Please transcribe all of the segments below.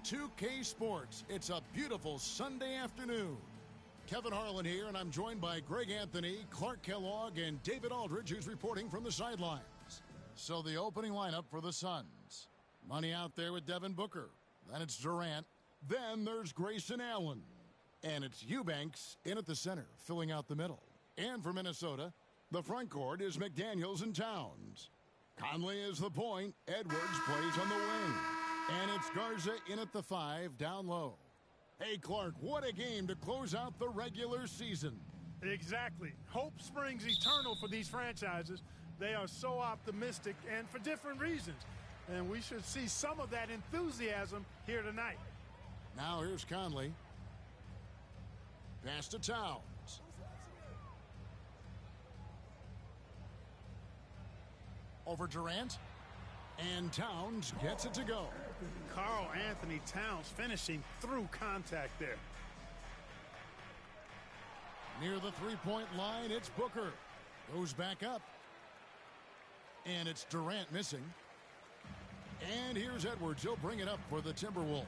2K Sports. It's a beautiful Sunday afternoon. Kevin Harlan here, and I'm joined by Greg Anthony, Clark Kellogg, and David Aldridge, who's reporting from the sidelines. So the opening lineup for the Suns. Money out there with Devin Booker. Then it's Durant. Then there's Grayson Allen. And it's Eubanks in at the center, filling out the middle. And for Minnesota, the front court is McDaniels and Towns. Conley is the point. Edwards plays on the wing. And it's Garza in at the 5, down low. Hey, Clark, what a game to close out the regular season. Exactly. Hope springs eternal for these franchises. They are so optimistic, and for different reasons. And we should see some of that enthusiasm here tonight. Now here's Conley. Pass to Towns. Over Durant. And Towns gets it to go. Karl Anthony Towns finishing through contact there. Near the three-point line, it's Booker. Goes back up. And it's Durant missing. And here's Edwards. He'll bring it up for the Timberwolves.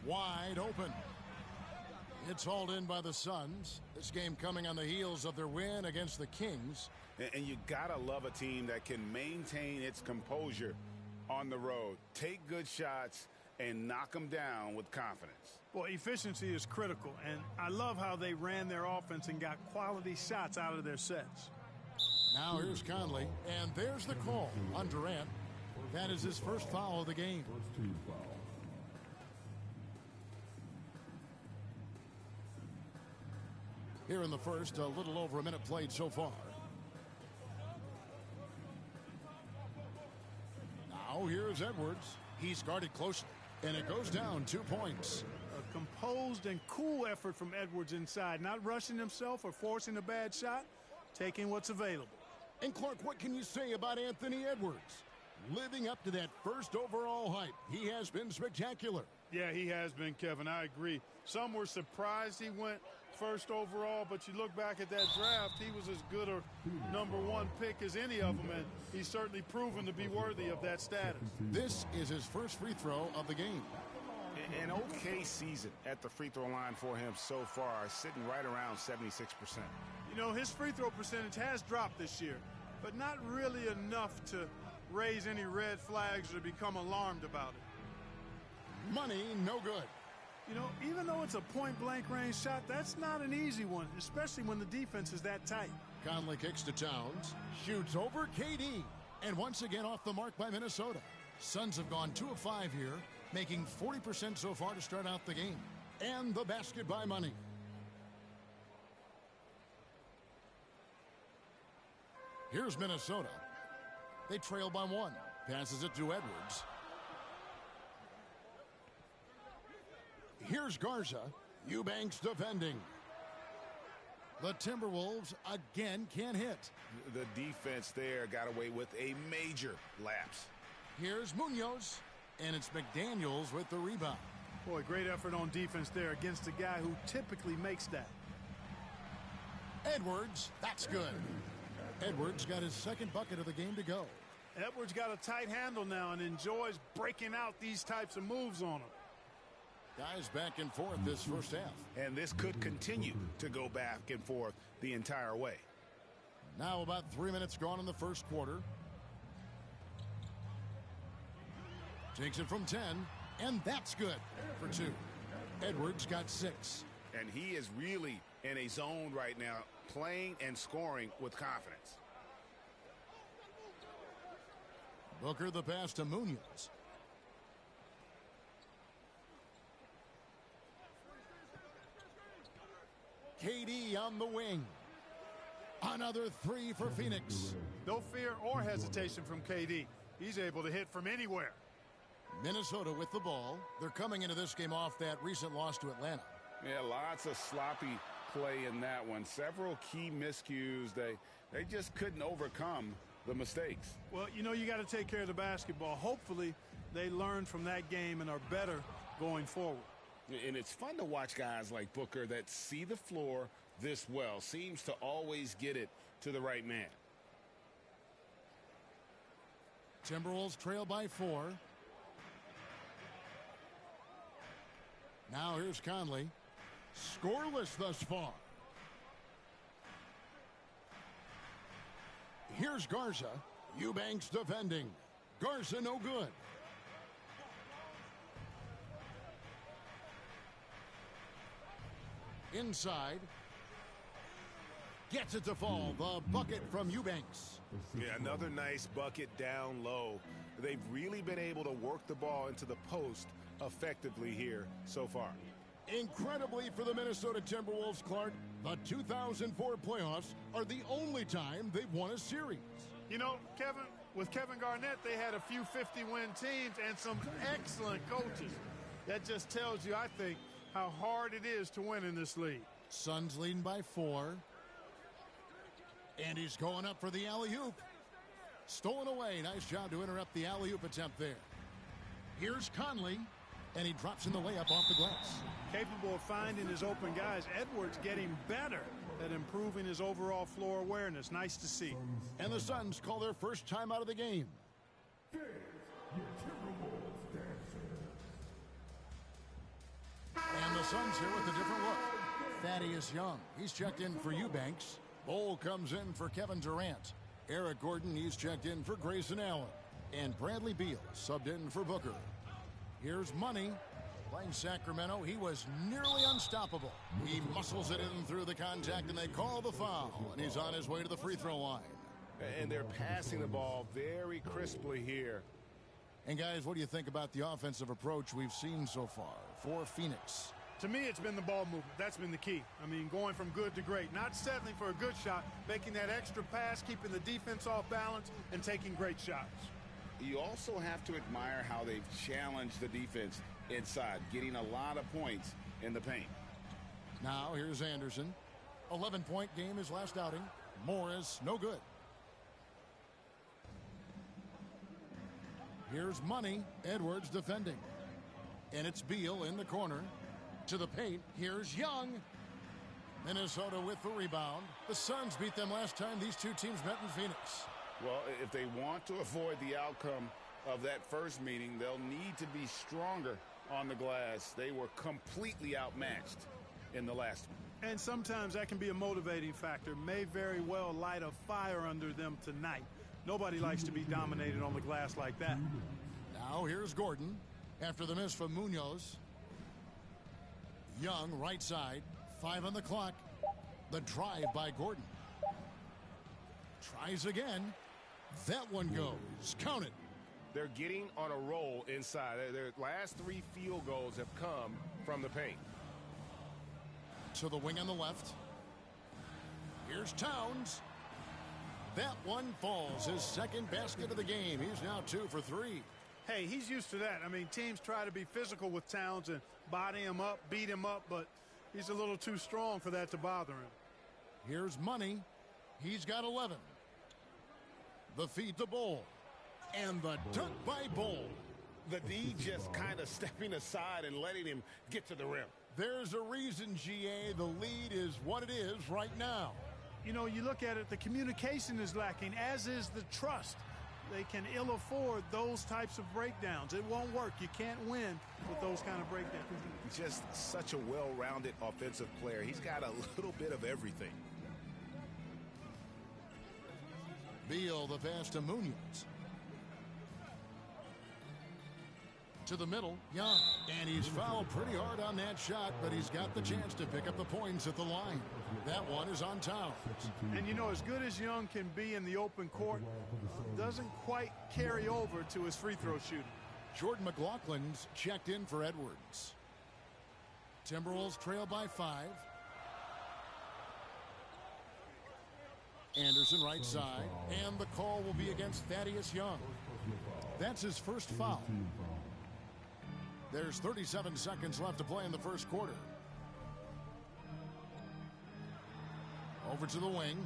Wide open. It's hauled in by the Suns. This game coming on the heels of their win against the Kings. And you gotta love a team that can maintain its composure on the road. Take good shots and knock them down with confidence. Well, efficiency is critical, and I love how they ran their offense and got quality shots out of their sets. Now here's Conley, and there's the call on Durant. That is his first foul of the game. First team foul. Here in the first, a little over a minute played so far. Now here's Edwards. He's guarded closely, and it goes down 2 points. A composed and cool effort from Edwards inside, not rushing himself or forcing a bad shot, taking what's available. And Clark, what can you say about Anthony Edwards? Living up to that first overall hype, he has been spectacular. Yeah, he has been, Kevin. I agree. Some were surprised he went first overall, but you look back at that draft, he was as good a #1 pick as any of them, and he's certainly proven to be worthy of that status. This is his first free throw of the game. An okay season at the free throw line for him so far, sitting right around 76%. You know, his free throw percentage has dropped this year, but not really enough to raise any red flags or become alarmed about it. Money, no good. You know, even though it's a point-blank range shot, that's not an easy one, especially when the defense is that tight. Conley kicks to Towns, shoots over KD, and once again off the mark by Minnesota. Suns have gone 2 of 5 here, making 40% so far to start out the game. And the basket by Money. Here's Minnesota. They trail by 1. Passes it to Edwards. Here's Garza. Eubanks defending. The Timberwolves again can't hit. The defense there got away with a major lapse. Here's Munoz. And it's McDaniels with the rebound. Boy, great effort on defense there against a guy who typically makes that. Edwards, that's good. Edwards got his second bucket of the game to go. Edwards got a tight handle now and enjoys breaking out these types of moves on him. Guys back and forth this first half. And this could continue to go back and forth the entire way. Now about 3 minutes gone in the first quarter. Takes it from 10, and that's good for 2. Edwards got 6. And he is really in a zone right now, playing and scoring with confidence. Booker the pass to Munoz. KD on the wing. Another 3 for Phoenix. No fear or hesitation from KD. He's able to hit from anywhere. Minnesota with the ball. They're coming into this game off that recent loss to Atlanta. Yeah, lots of sloppy play in that one. Several key miscues. They just couldn't overcome the mistakes. Well, you know, you got to take care of the basketball. Hopefully, they learned from that game and are better going forward. And it's fun to watch guys like Booker that see the floor this well. Seems to always get it to the right man. Timberwolves trail by 4. Now here's Conley. Scoreless thus far. Here's Garza. Eubanks defending. Garza no good. Inside. Gets it to fall. The bucket from Eubanks. Yeah, another nice bucket down low. They've really been able to work the ball into the post effectively here so far. Incredibly for the Minnesota Timberwolves, Clark, the 2004 playoffs are the only time they've won a series. You know, Kevin, with Kevin Garnett, they had a few 50-win teams and some excellent coaches. That just tells you, I think, how hard it is to win in this league. Suns leading by 4. And he's going up for the alley-oop. Stolen away. Nice job to interrupt the alley-oop attempt there. Here's Conley, and he drops in the layup off the glass. Capable of finding his open guys. Edwards getting better at improving his overall floor awareness. Nice to see. And the Suns call their first time out of the game. And the Suns here with a different look. Thaddeus Young, he's checked in for Eubanks. Bol comes in for Kevin Durant. Eric Gordon, he's checked in for Grayson Allen. And Bradley Beal subbed in for Booker. Here's Money. Playing Sacramento, he was nearly unstoppable. He muscles it in through the contact, and they call the foul. And he's on his way to the free throw line. And they're passing the ball very crisply here. And guys, what do you think about the offensive approach we've seen so far for Phoenix? To me, it's been the ball movement. That's been the key. I mean, going from good to great. Not settling for a good shot, making that extra pass, keeping the defense off balance, and taking great shots. You also have to admire how they've challenged the defense inside, getting a lot of points in the paint. Now, here's Anderson. 11-point game his last outing. Morris, no good. Here's Money. Edwards defending. And it's Beal in the corner. To the paint. Here's Young. Minnesota with the rebound. The Suns beat them last time these two teams met in Phoenix. Well, if they want to avoid the outcome of that first meeting, they'll need to be stronger on the glass. They were completely outmatched in the last one. And sometimes that can be a motivating factor. May very well light a fire under them tonight. Nobody likes to be dominated on the glass like that. Now here's Gordon. After the miss from Munoz. Young, right side. 5 on the clock. The drive by Gordon. Tries again. That one goes. Count it. They're getting on a roll inside. Their last 3 field goals have come from the paint. To the wing on the left. Here's Towns. That one falls. His second basket of the game. He's now 2 for 3. Hey, he's used to that. I mean, teams try to be physical with Towns and body him up, beat him up, but he's a little too strong for that to bother him. Here's Money. He's got 11. The feed to Bol. And the dunk by Bol. The D just kind of stepping aside and letting him get to the rim. There's a reason, GA, the lead is what it is right now. You know, you look at it, the communication is lacking, as is the trust. They can ill afford those types of breakdowns. It won't work. You can't win with those kind of breakdowns. Just such a well-rounded offensive player. He's got a little bit of everything. Beal, the pass to Munoz. To the middle, Young. And he's fouled pretty hard on that shot, but he's got the chance to pick up the points at the line. That one is on Towns. And you know, as good as Young can be in the open court, doesn't quite carry over to his free throw shooting. Jordan McLaughlin's checked in for Edwards. Timberwolves trail by 5. Anderson right side, and the call will be against Thaddeus Young. That's his first foul. There's 37 seconds left to play in the first quarter. Over to the wing.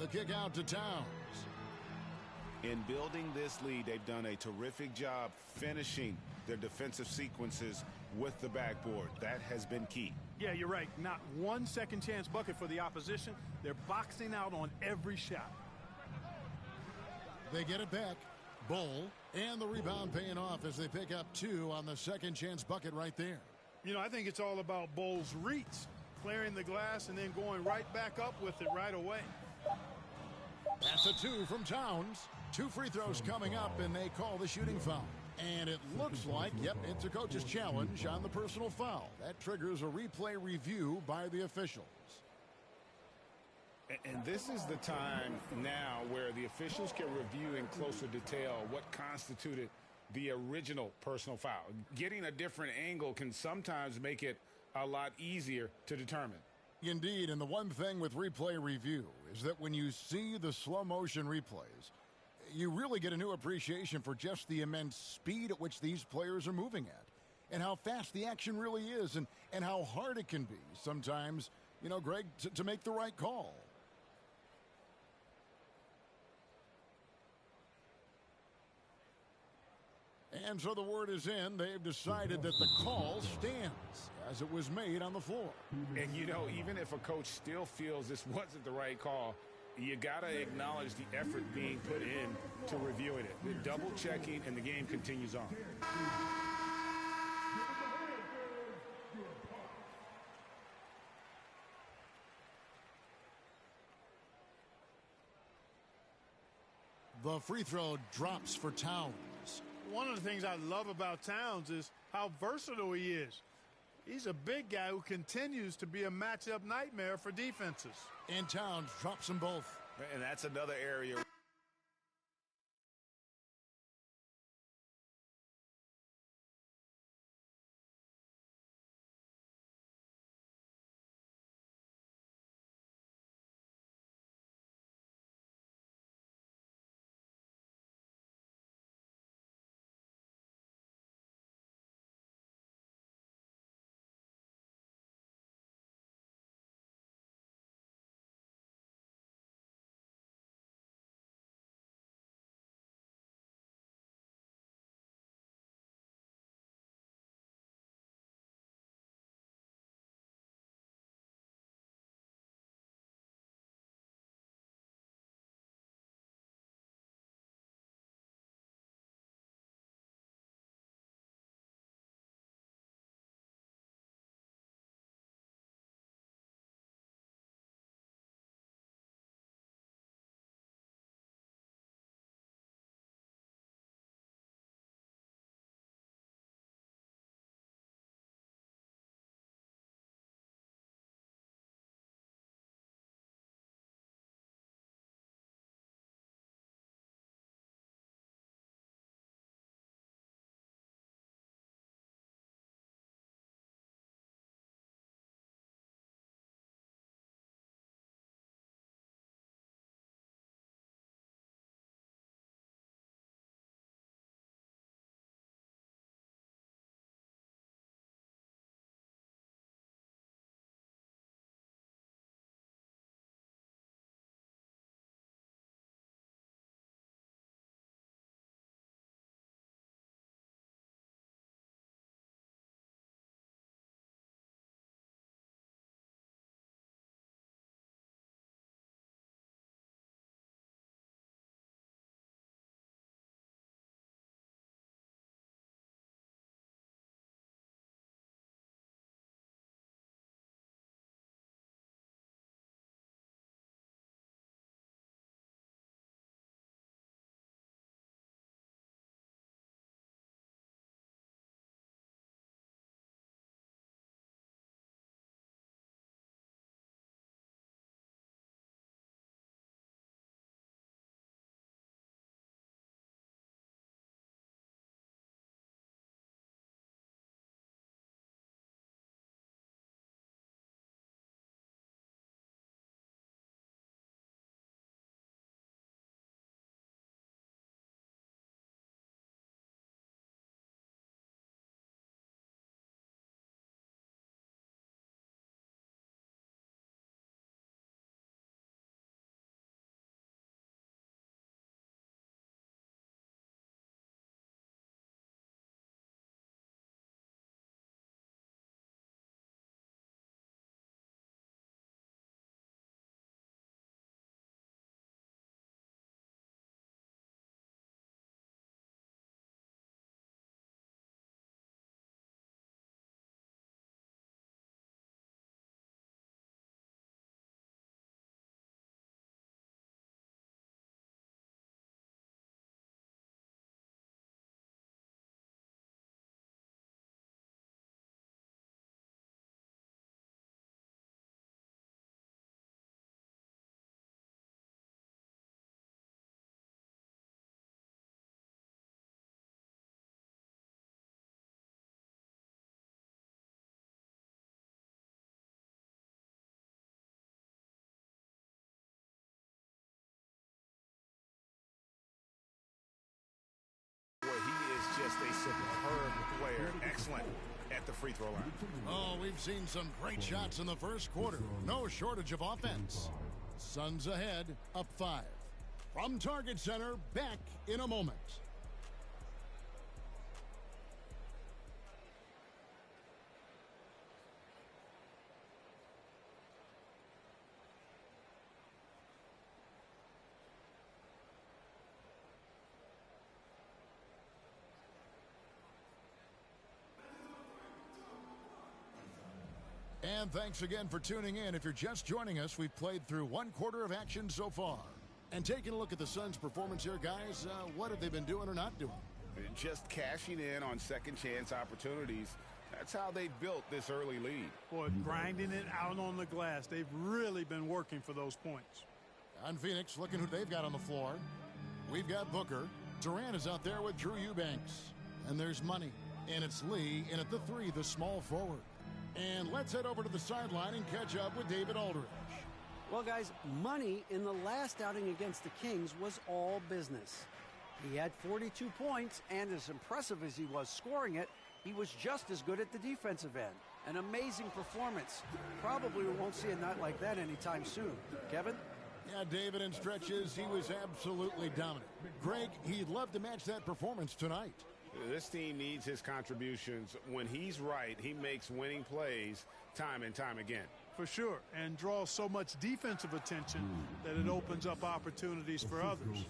The kick out to Towns. In building this lead, they've done a terrific job finishing their defensive sequences with the backboard. That has been key. Yeah, you're right. Not one second chance bucket for the opposition. They're boxing out on every shot. They get it back. Bull, and the rebound paying off as they pick up 2 on the second chance bucket right there. You know, I think it's all about Bull's reach, clearing the glass and then going right back up with it right away. That's a 2 from Towns. 2 free throws coming up, and they call the shooting foul. And it looks like, yep, it's a coach's challenge on the personal foul. That triggers a replay review by the officials. And this is the time now where the officials can review in closer detail what constituted the original personal foul. Getting a different angle can sometimes make it a lot easier to determine. Indeed, and the one thing with replay review is that when you see the slow motion replays, you really get a new appreciation for just the immense speed at which these players are moving at and how fast the action really is and how hard it can be sometimes, you know, Greg, to make the right call. And so the word is in. They've decided that the call stands as it was made on the floor. And, you know, even if a coach still feels this wasn't the right call, you got to acknowledge the effort being put in to reviewing it. The double checking, and the game continues on. The free throw drops for Towns. One of the things I love about Towns is how versatile he is. He's a big guy who continues to be a matchup nightmare for defenses. And Towns drops them both. And that's another area the free throw line. Oh, we've seen some great shots in the first quarter. No shortage of offense. Suns ahead, up 5. From Target Center, back in a moment. And thanks again for tuning in. If you're just joining us, we've played through 1 quarter of action so far. And taking a look at the Suns' performance here, guys, what have they been doing or not doing? Just cashing in on second chance opportunities. That's how they built this early lead. Boy, grinding it out on the glass. They've really been working for those points. On Phoenix, looking who they've got on the floor. We've got Booker. Durant is out there with Drew Eubanks. And there's Money. And it's Lee. And at the 3, the small forward. And let's head over to the sideline and catch up with David Aldridge. Well, guys, Money in the last outing against the Kings was all business. He had 42 points, and as impressive as he was scoring it, he was just as good at the defensive end. An amazing performance. Probably we won't see a night like that anytime soon. Kevin? Yeah, David, in stretches, he was absolutely dominant. Greg, he'd love to match that performance tonight. This team needs his contributions. When he's right, he makes winning plays time and time again. For sure, and draws so much defensive attention that it opens up opportunities for others.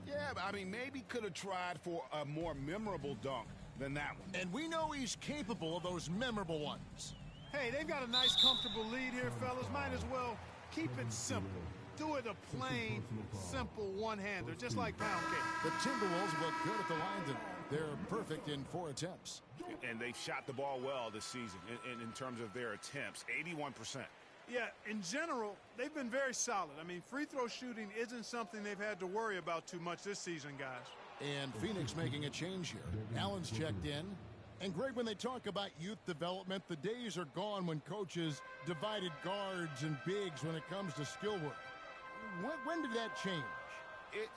Yeah, but I mean, maybe could have tried for a more memorable dunk than that one. And we know he's capable of those memorable ones. Hey, they've got a nice, comfortable lead here, fellas. Might as well keep it simple. Do it a plain, simple one-hander, just like pound cake. The Timberwolves look good at the line tonight. They're perfect in 4 attempts. And they've shot the ball well this season in terms of their attempts, 81%. Yeah, in general, they've been very solid. I mean, free throw shooting isn't something they've had to worry about too much this season, guys. And Phoenix making a change here. Allen's checked in. And Greg, when they talk about youth development, the days are gone when coaches divided guards and bigs when it comes to skill work. When did that change?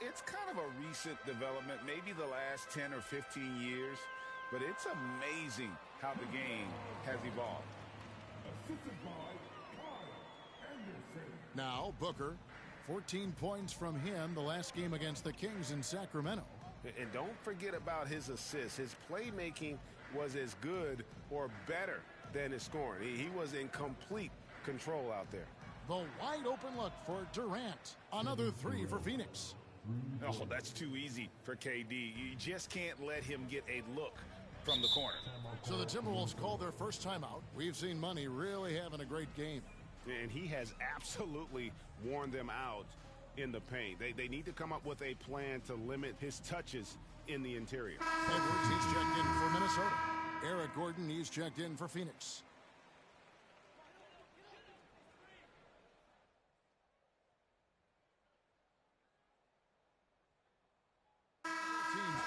It's kind of a recent development, maybe the last 10 or 15 years, but it's amazing how the game has evolved. Now, Booker, 14 points from him the last game against the Kings in Sacramento. And don't forget about his assists. His playmaking was as good or better than his scoring. He was in complete control out there. The wide open look for Durant. Another 3 for Phoenix. Oh, that's too easy for KD. You just can't let him get a look from the corner. So the Timberwolves called their first timeout. We've seen Money really having a great game. And he has absolutely worn them out in the paint. They need to come up with a plan to limit his touches in the interior. Edwards, he's checked in for Minnesota. Eric Gordon, he's checked in for Phoenix.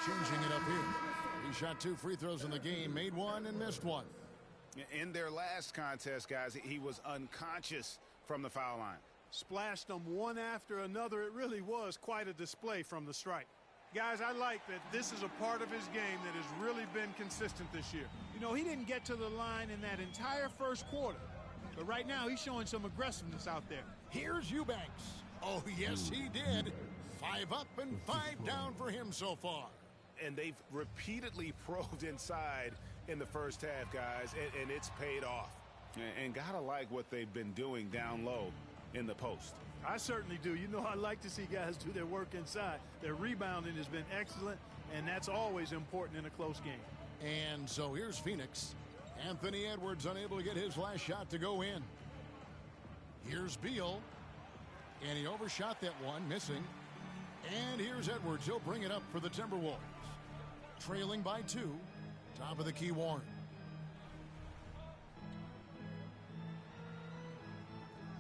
Changing it up here. He shot 2 free throws in the game, made 1 and missed 1. In their last contest, guys, he was unconscious from the foul line. Splashed them one after another. It really was quite a display from the stripe. Guys, I like that this is a part of his game that has really been consistent this year. You know, he didn't get to the line in that entire first quarter, but right now he's showing some aggressiveness out there. Here's Eubanks. Oh, yes, he did. 5 up and 5 down for him so far. And they've repeatedly probed inside in the first half, guys, and it's paid off. And gotta like what they've been doing down low in the post. I certainly do. You know, I like to see guys do their work inside. Their rebounding has been excellent, and that's always important in a close game. And so here's Phoenix. Anthony Edwards unable to get his last shot to go in. Here's Beal. And he overshot that one, missing. And here's Edwards. He'll bring it up for the Timberwolves. Trailing by 2. Top of the key, Warren.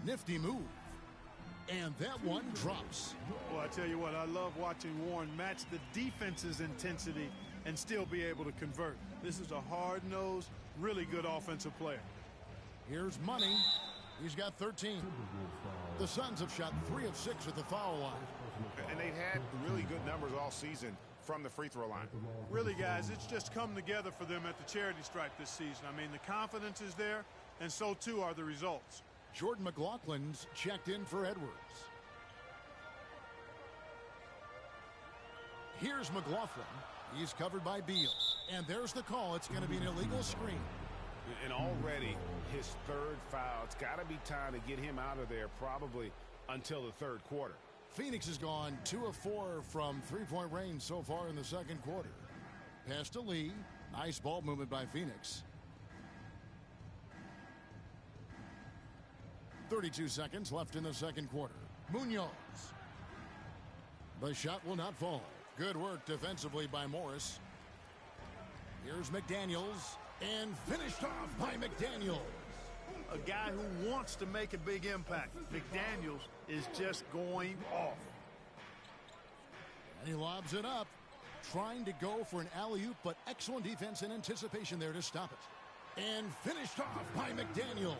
Nifty move. And that one drops. Well, I tell you what, I love watching Warren match the defense's intensity and still be able to convert. This is a hard-nosed, really good offensive player. Here's Money. He's got 13. The Suns have shot 3 of 6 at the foul line. And they've had really good numbers all season from the free throw line. Really, guys, it's just come together for them at the charity stripe this season. I mean, the confidence is there, and so too are the results. Jordan McLaughlin's checked in for Edwards. Here's McLaughlin. He's covered by Beal. And there's the call. It's going to be an illegal screen. And already his third foul. It's got to be time to get him out of there probably until the third quarter. Phoenix has gone 2 of 4 from three-point range so far in the second quarter. Pass to Lee. Nice ball movement by Phoenix. 32 seconds left in the second quarter. Munoz. The shot will not fall. Good work defensively by Morris. Here's McDaniels. And finished off by McDaniels. A guy who wants to make a big impact. McDaniels is just going off. And he lobs it up. Trying to go for an alley-oop, but excellent defense and anticipation there to stop it. And finished off by McDaniels.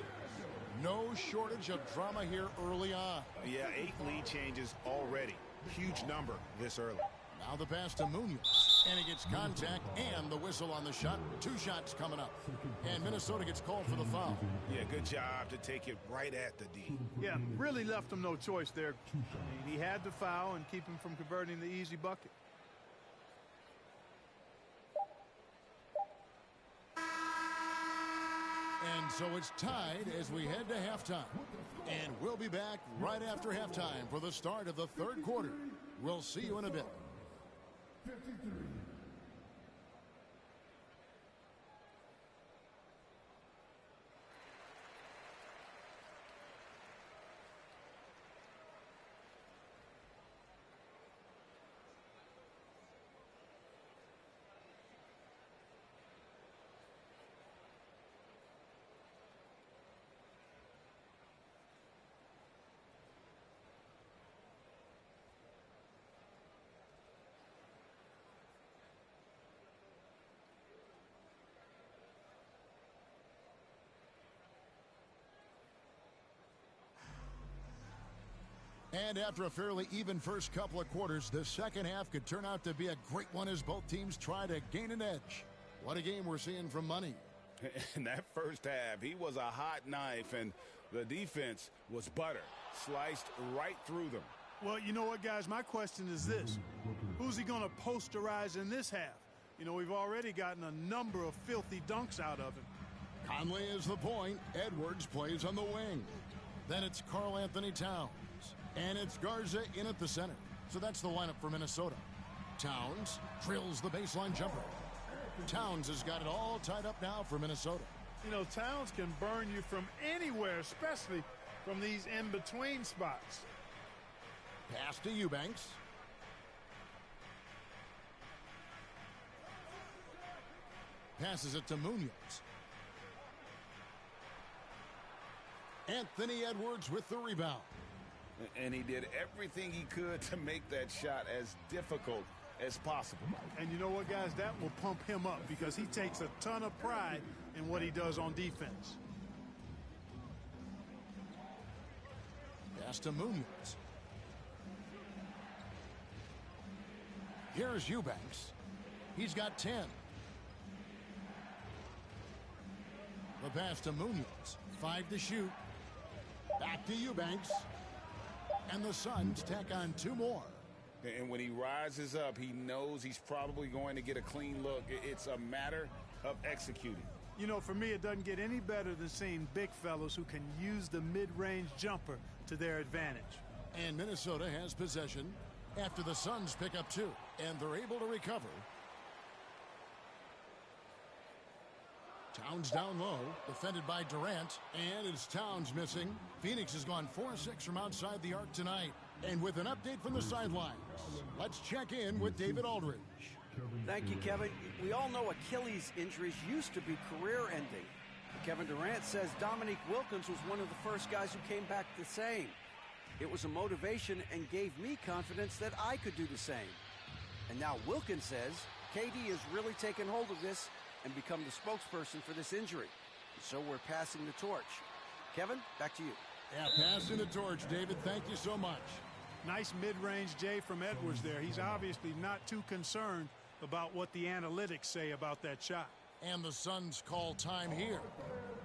No shortage of drama here early on. Yeah, 8 lead changes already. Huge number this early. Now the pass to Munoz. And he gets contact and the whistle on the shot. 2 shots coming up. And Minnesota gets called for the foul. Yeah, good job to take it right at the D. Yeah, really left him no choice there. He had to foul and keep him from converting the easy bucket. And so it's tied as we head to halftime. And we'll be back right after halftime for the start of the third quarter. We'll see you in a bit. 53. And after a fairly even first couple of quarters, the second half could turn out to be a great one as both teams try to gain an edge. What a game we're seeing from Money. In that first half, he was a hot knife, and the defense was butter. Sliced right through them. Well, you know what, guys? My question is this. Who's he going to posterize in this half? You know, we've already gotten a number of filthy dunks out of him. Conley is the point. Edwards plays on the wing. Then it's Karl Anthony Towns. And it's Garza in at the center. So that's the lineup for Minnesota. Towns drills the baseline jumper. Towns has got it all tied up now for Minnesota. You know, Towns can burn you from anywhere, especially from these in-between spots. Pass to Eubanks. Passes it to Munoz. Anthony Edwards with the rebound. And he did everything he could to make that shot as difficult as possible. And you know what, guys? That will pump him up because he takes a ton of pride in what he does on defense. Pass to Munoz. Here's Eubanks. He's got 10. The pass to Munoz. 5 to shoot. Back to Eubanks. And the Suns tack on 2 more. And when he rises up, he knows he's probably going to get a clean look. It's a matter of executing. You know, for me, it doesn't get any better than seeing big fellows who can use the mid-range jumper to their advantage. And Minnesota has possession after the Suns pick up 2. And they're able to recover. Towns down low, defended by Durant, and it's Towns missing. Phoenix has gone 4-6 from outside the arc tonight. And with an update from the sidelines, let's check in with David Aldridge. Thank you, Kevin. We all know Achilles injuries used to be career-ending. Kevin Durant says Dominique Wilkins was one of the first guys who came back the same. It was a motivation and gave me confidence that I could do the same. And now Wilkins says KD has really taken hold of this and become the spokesperson for this injury. So we're passing the torch. Kevin, back to you. Yeah, passing the torch, David. Thank you so much. Nice mid-range J from Edwards there. He's obviously not too concerned about what the analytics say about that shot. And the Suns call time here.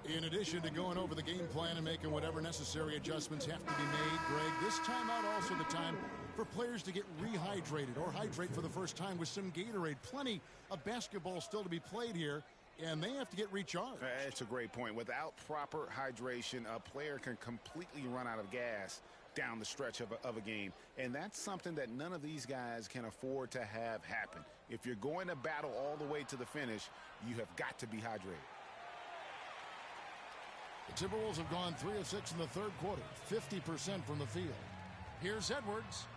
In addition to going over the game plan and making whatever necessary adjustments have to be made, Greg, this timeout also the time for players to get rehydrated or hydrate for the first time with some Gatorade. Plenty of basketball still to be played here, and they have to get recharged. That's a great point. Without proper hydration, a player can completely run out of gas down the stretch of a game. And that's something that none of these guys can afford to have happen. If you're going to battle all the way to the finish, you have got to be hydrated. The Timberwolves have gone 3 of 6 in the third quarter, 50% from the field. Here's Edwards.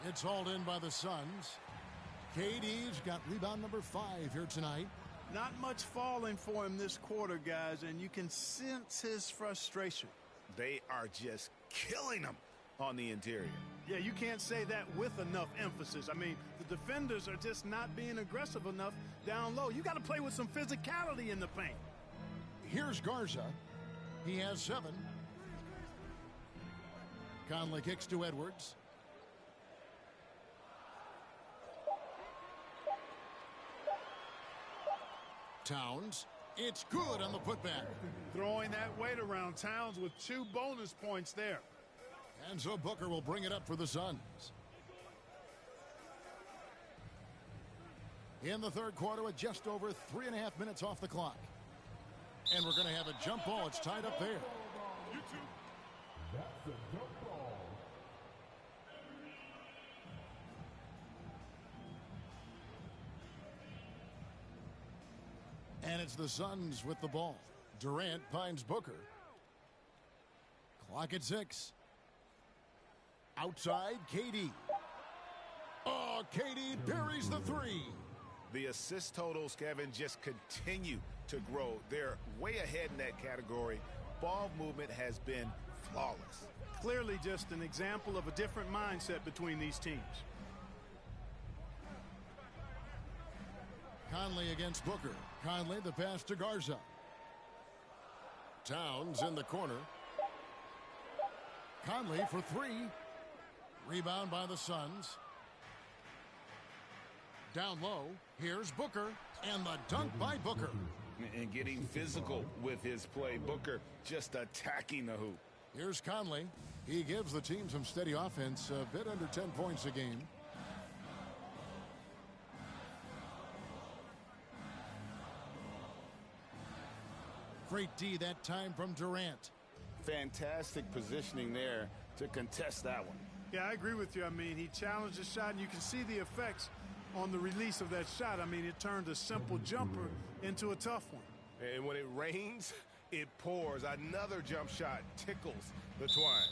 It's hauled in by the Suns. KD's got rebound number 5 here tonight. Not much falling for him this quarter, guys, and you can sense his frustration. They are just killing him on the interior. Yeah, you can't say that with enough emphasis. I mean, the defenders are just not being aggressive enough down low. You got to play with some physicality in the paint. Here's Garza. He has 7. Conley kicks to Edwards. Towns. It's good on the putback. Throwing that weight around. Towns with 2 bonus points there. And so Booker will bring it up for the Suns. In the third quarter with just over 3.5 minutes off the clock. And we're going to have a jump ball. It's tied up there. That's a jump ball. And it's the Suns with the ball. Durant finds Booker. Clock at 6. Outside, KD. Oh, KD buries the 3. The assist totals, Kevin, just continue to grow. They're way ahead in that category. Ball movement has been flawless. Clearly just an example of a different mindset between these teams. Conley against Booker. Conley the pass to Garza. Towns in the corner. Conley for 3. Rebound by the Suns. Down low. Here's Booker. And the dunk by Booker. And getting physical with his play. Booker just attacking the hoop. Here's Conley. He gives the team some steady offense. A bit under 10 points a game. Great D that time from Durant. Fantastic positioning there to contest that one. Yeah, I agree with you. I mean, he challenged the shot, and you can see the effects on the release of that shot. I mean, it turned a simple jumper into a tough one. And when it rains, it pours. Another jump shot tickles the twine.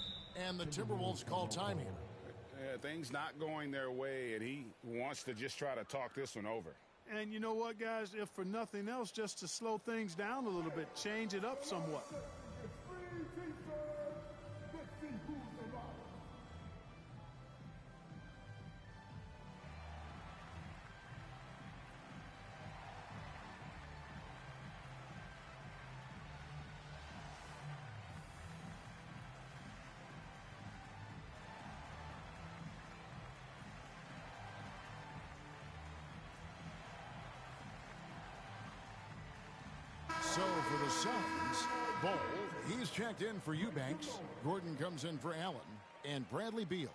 And the Timberwolves call time here. Things not going their way, and he wants to just try to talk this one over. And you know what, guys? If for nothing else, just to slow things down a little bit, change it up somewhat. Let's see who's alive. So for the Suns, Ball, he's checked in for Eubanks. Gordon comes in for Allen. And Bradley Beal.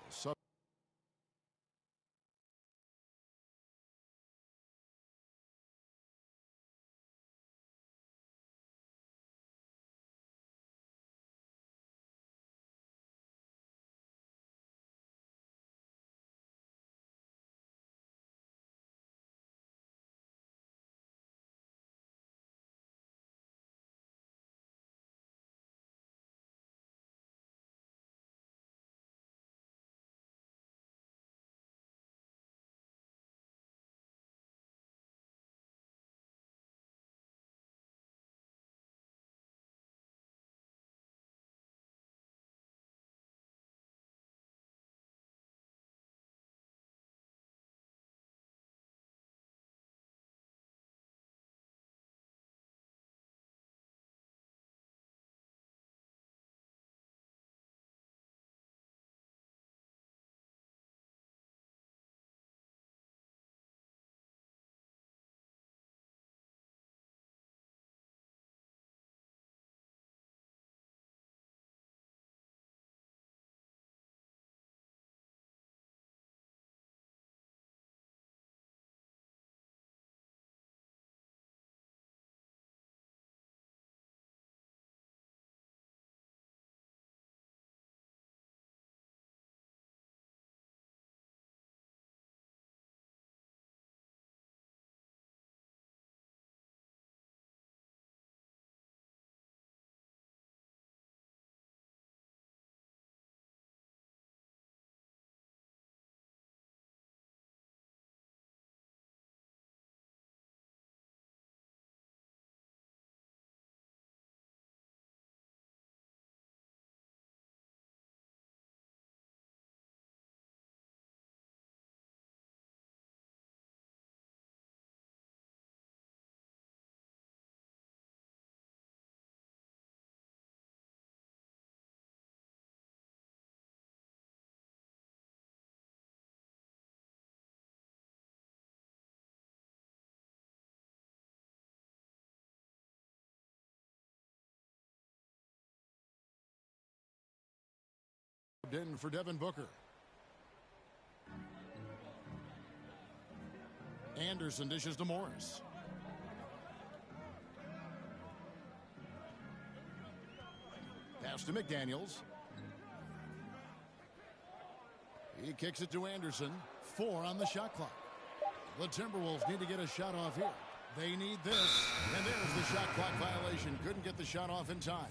In for Devin Booker. Anderson dishes to Morris. Pass to McDaniels. He kicks it to Anderson. 4 on the shot clock. The Timberwolves need to get a shot off here. They need this. And there's the shot clock violation. Couldn't get the shot off in time.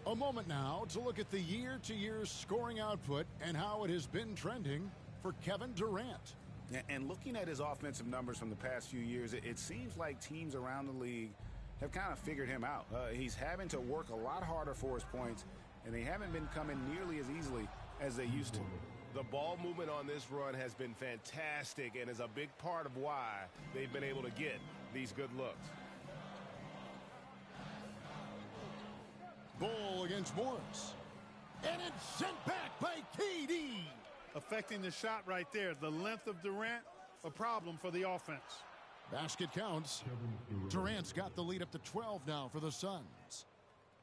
A moment now to look at the year-to-year scoring output and how it has been trending for Kevin Durant. And looking at his offensive numbers from the past few years, it seems like teams around the league have kind of figured him out. He's having to work a lot harder for his points, and they haven't been coming nearly as easily as they used to. The ball movement on this run has been fantastic and is a big part of why they've been able to get these good looks. Bull against Morris. And it's sent back by KD. Affecting the shot right there. The length of Durant, a problem for the offense. Basket counts. Durant's got the lead up to 12 now for the Suns.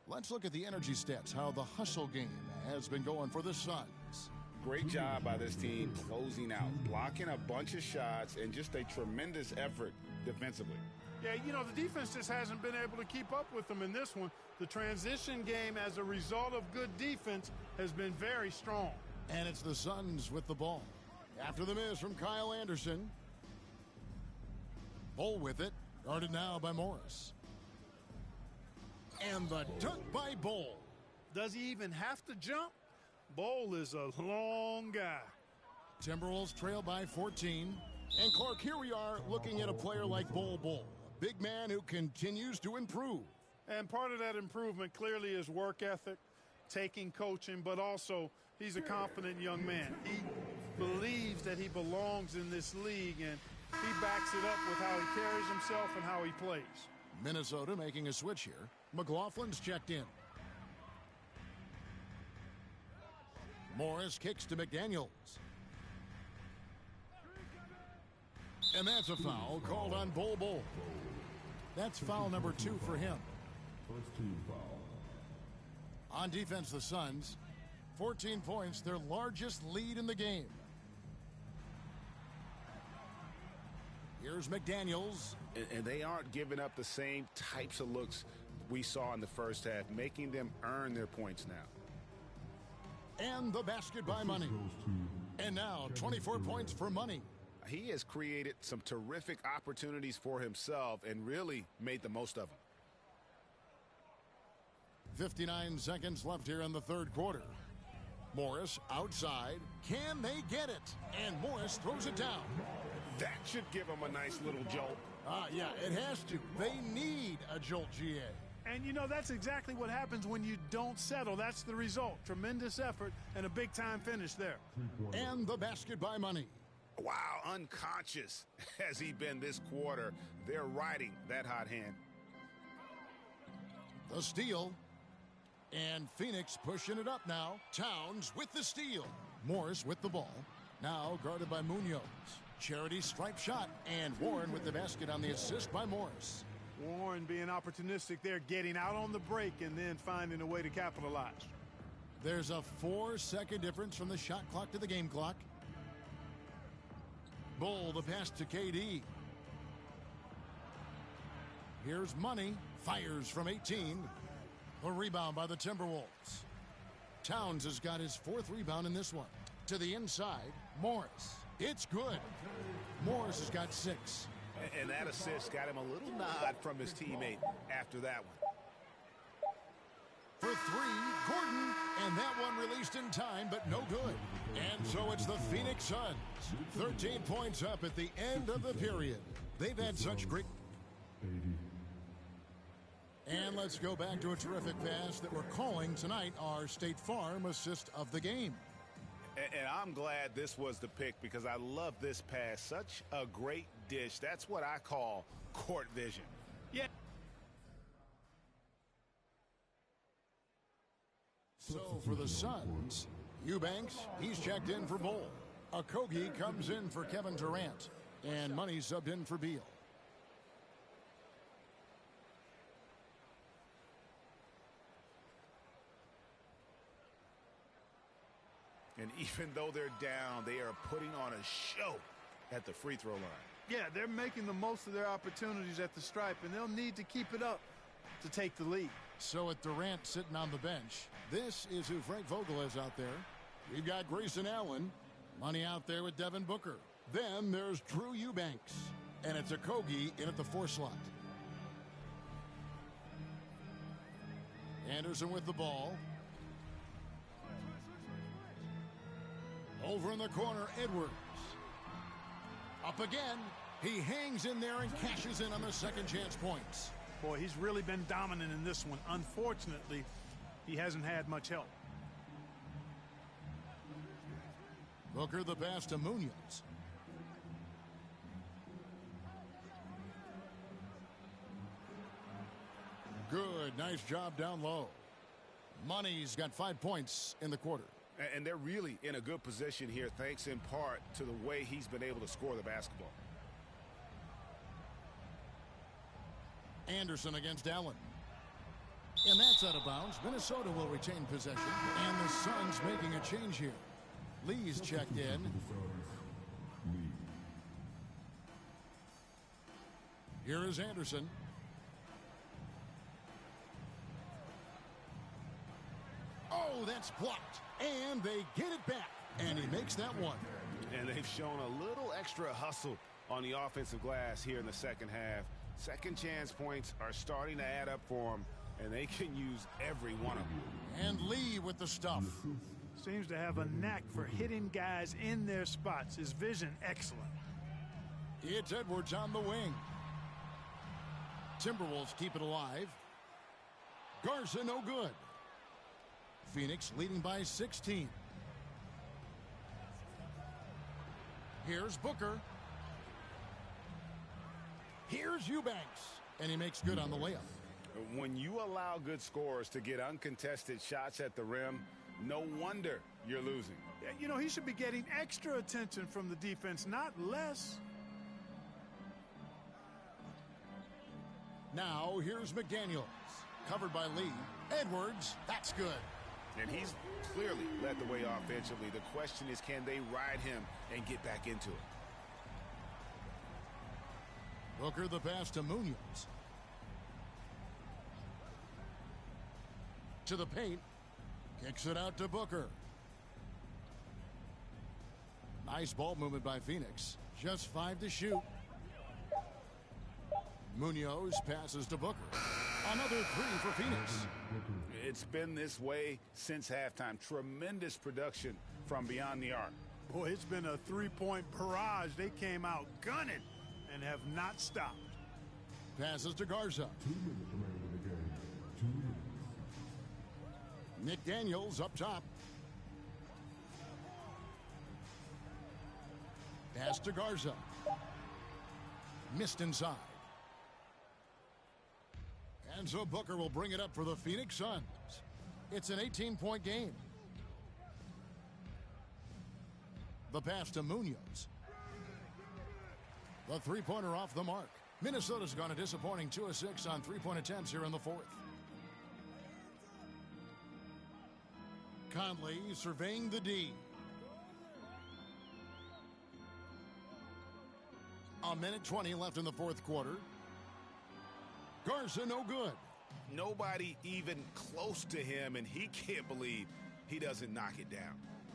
Let's look at the energy stats, how the hustle game has been going for the Suns. Great job by this team closing out, blocking a bunch of shots, and just a tremendous effort defensively. Yeah, you know, the defense just hasn't been able to keep up with them in this one. The transition game as a result of good defense has been very strong. And it's the Suns with the ball. After the miss from Kyle Anderson. Bull with it. Guarded now by Morris. And the dunk by Bull. Does he even have to jump? Bull is a long guy. Timberwolves trail by 14. And Clark, here we are looking at a player like Bull. A big man who continues to improve. And part of that improvement clearly is work ethic, taking coaching, but also he's a confident young man. He believes that he belongs in this league, and he backs it up with how he carries himself and how he plays. Minnesota making a switch here. McLaughlin's checked in. Morris kicks to McDaniels. And that's a foul called on Bull. That's foul number 2 for him. First team foul. On defense, the Suns, 14 points, their largest lead in the game. Here's McDaniels. And they aren't giving up the same types of looks we saw in the first half, making them earn their points now. And the basket by Money. And now 24 points for Money. He has created some terrific opportunities for himself and really made the most of them. 59 seconds left here in the third quarter. Morris outside. Can they get it? And Morris throws it down. That should give them a nice little jolt. Yeah, it has to. They need a jolt, GA. And, you know, that's exactly what happens when you don't settle. That's the result. Tremendous effort and a big-time finish there. And the basket by Money. Wow, unconscious has he been this quarter. They're riding that hot hand. The steal. And Phoenix pushing it up now. Towns with the steal. Morris with the ball. Now guarded by Munoz. Charity stripe shot. And Warren with the basket on the assist by Morris. Warren being opportunistic there, getting out on the break and then finding a way to capitalize. There's a 4-second difference from the shot clock to the game clock. Bull, the pass to KD. Here's Money. Fires from 18. The rebound by the Timberwolves. Towns has got his 4th rebound in this one. To the inside, Morris. It's good. Morris has got 6. And that assist got him a little nod from his teammate after that one. For 3, Gordon. And that one released in time, but no good. And so it's the Phoenix Suns. 13 points up at the end of the period. They've had such great... And let's go back to a terrific pass that we're calling tonight our State Farm assist of the game. And I'm glad this was the pick because I love this pass. Such a great dish. That's what I call court vision. Yeah. So for the Suns, Eubanks, he's checked in for Bull. Okogie comes in for Kevin Durant. And Money subbed in for Beal. And even though they're down, they are putting on a show at the free throw line. Yeah, they're making the most of their opportunities at the stripe, and they'll need to keep it up to take the lead. So with Durant sitting on the bench, this is who Frank Vogel is out there. We've got Grayson Allen. Money out there with Devin Booker. Then there's Drew Eubanks. And it's Okogie in at the 4 slot. Anderson with the ball. Over in the corner, Edwards. Up again. He hangs in there and cashes in on the second chance points. Boy, he's really been dominant in this one. Unfortunately, he hasn't had much help. Booker the pass to Munoz. Good, nice job down low. Money's got 5 points in the quarter. And they're really in a good position here, thanks in part to the way he's been able to score the basketball. Anderson against Allen. And that's out of bounds. Minnesota will retain possession. And the Suns making a change here. Lee's checked in. Here is Anderson. Oh, that's blocked. And they get it back. And he makes that one. And they've shown a little extra hustle on the offensive glass here in the second half. Second chance points are starting to add up for them, and they can use every one of them. And Lee with the stuff. Seems to have a knack for hitting guys in their spots. His vision, excellent. It's Edwards on the wing. Timberwolves keep it alive. Garza no good. Phoenix leading by 16. Here's Booker. Here's Eubanks. And he makes good on the layup. When you allow good scorers to get uncontested shots at the rim, no wonder you're losing. You know, he should be getting extra attention from the defense, not less. Now here's McDaniels. Covered by Lee. Edwards, that's good. And he's clearly led the way offensively. The question is, can they ride him and get back into it? Booker the pass to Munoz. To the paint. Kicks it out to Booker. Nice ball movement by Phoenix. Just 5 to shoot. Munoz passes to Booker. Another 3 for Phoenix. It's been this way since halftime. Tremendous production from beyond the arc. Boy, it's been a three-point barrage. They came out gunning and have not stopped. Passes to Garza. 2 minutes remaining in the game. 2 minutes. Nick Daniels up top. Pass to Garza. Missed inside. And so Booker will bring it up for the Phoenix Suns. It's an 18-point game. The pass to Munoz. The three-pointer off the mark. Minnesota's gone a disappointing 2 of 6 on three-point attempts here in the fourth. Conley surveying the D. A minute 20 left in the fourth quarter. Garza no good. Nobody even close to him, and he can't believe he doesn't knock it down.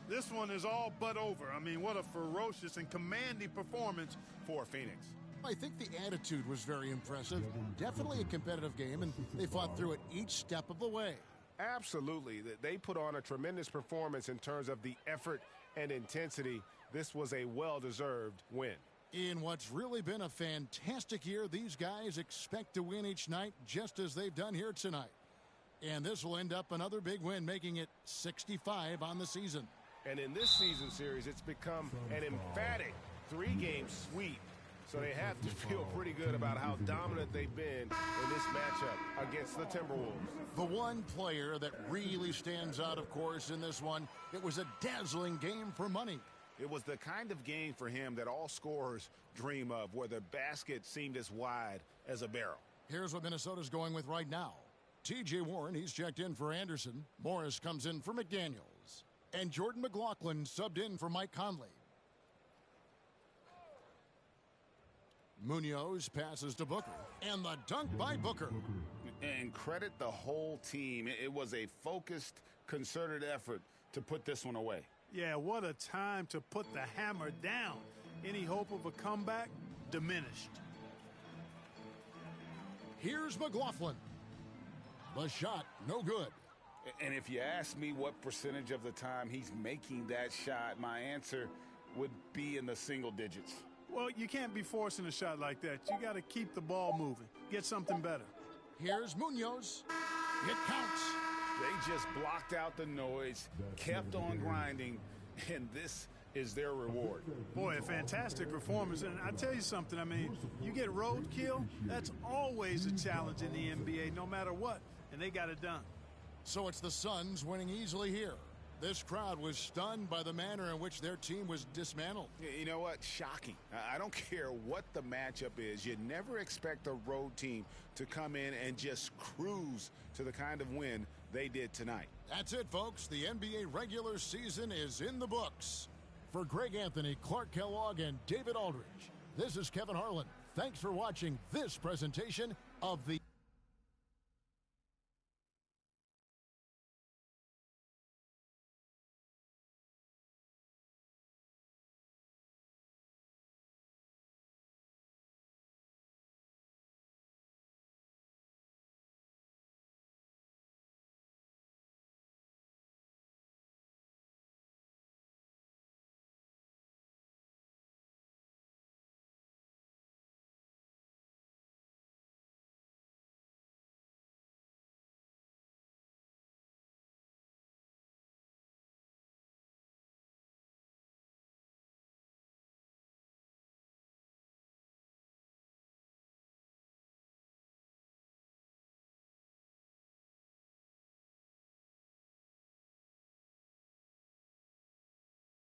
This one is all but over. I mean, what a ferocious and commanding performance for Phoenix. I think the attitude was very impressive. Definitely a competitive game, and they fought through it each step of the way. Absolutely. They put on a tremendous performance in terms of the effort and intensity. This was a well-deserved win. In what's really been a fantastic year, these guys expect to win each night just as they've done here tonight. And this will end up another big win, making it 65 on the season. And in this season series, it's become an emphatic 3-game sweep. So they have to feel pretty good about how dominant they've been in this matchup against the Timberwolves. The one player that really stands out, of course, in this one, it was a dazzling game for money. It was the kind of game for him that all scorers dream of, where the basket seemed as wide as a barrel. Here's what Minnesota's going with right now. T.J. Warren, he's checked in for Anderson. Morris comes in for McDaniels. And Jordan McLaughlin subbed in for Mike Conley. Munoz passes to Booker. And the dunk by Booker. And credit the whole team. It was a focused, concerted effort to put this one away. Yeah, what a time to put the hammer down. Any hope of a comeback diminished. Here's McLaughlin. The shot, no good. And if you ask me what percentage of the time he's making that shot, my answer would be in the single digits. Well, you can't be forcing a shot like that. You got to keep the ball moving. Get something better. Here's Munoz. It counts. They just blocked out the noise, kept on grinding, and this is their reward. Boy, a fantastic performance. And I tell you something, I mean, you get roadkill, that's always a challenge in the NBA, no matter what, and they got it done. So it's the Suns winning easily here. This crowd was stunned by the manner in which their team was dismantled. You know what? Shocking. I don't care what the matchup is. You never expect a road team to come in and just cruise to the kind of win they did tonight. That's it, folks. The NBA regular season is in the books. For Greg Anthony, Clark Kellogg, and David Aldridge, this is Kevin Harlan. Thanks for watching this presentation of the